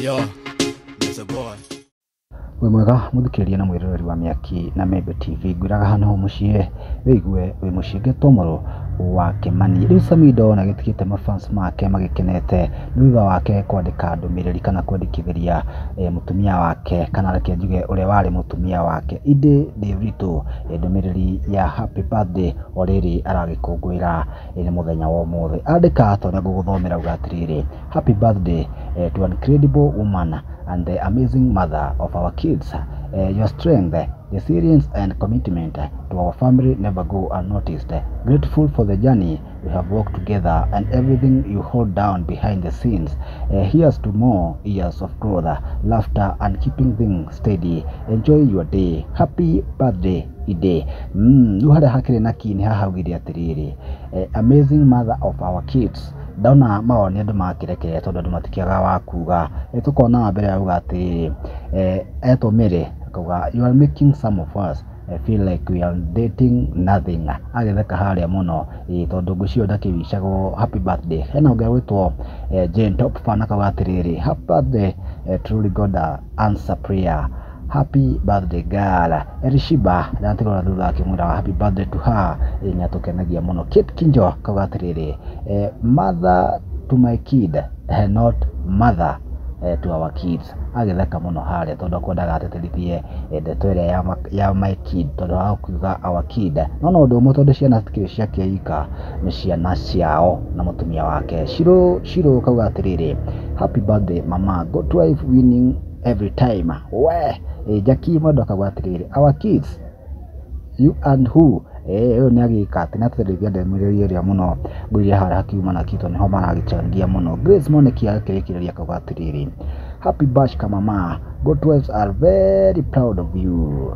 Yo, that's a boy. We mwega muthikiria na mwiroreri wa Miaki na Membe TV ngwiraga hano mucie wigue we mucinge tomoro wa Kimani riu Samido na gitikite mafans make magikenete thutha wake kwandika ndumiriri kana kwandikithiria mutumia wake kana reke njuge uria wari mutumia wake Inde Davido ndumiriri ya happy birthday oriri aragikungwira ni muthenya wa mothe andika tondu nguguthomera ugatiriri happy birthday to an incredible woman and the amazing mother of our kids. Your strength, resilience and commitment to our family never go unnoticed. Grateful for the journey we have walked together and everything you hold down behind the scenes. Here's to more years of growth, laughter and keeping things steady. Enjoy your day. Happy birthday, Ide. Nuhare hakire naki ni hahaugire atiriri. Amazing mother of our kids. Dauna maoni andu makireke tondu andu matikiaga wa kuga tukona mbere ya ugati etomire kuga you are making some of us feel like we are dating nothing agetheka haria muno tondu ngucio ndakiwicago happy birthday hena unge witwo Jane Top Fan akawatiriri happy birthday truly God answer prayer. Happy birthday girl Erishiba ndantigora thutha akimwira happy birthday to her nyatukenagia muno Kate Kinjo kagatiriri mother to my kid not mother to our kids agetheka muno haria tondu kwendaga ateterithie ndeto iria ya my kid tondu akuga our kid no ndu umwe tondu ciana tikiri ciake ika ni ciana ciao na mutumia wake Shiro kagatiriri happy birthday mama God wife winning every time Jackie modo akagwatiriri our kids you and who ni agika ati naterithia ndemuriri iria muno ngwiria hara hakiuma na kito ni ho maragichangia muno Grace Moneki akirikiria akagwatiriri happy bash kama mama God wives are very proud of you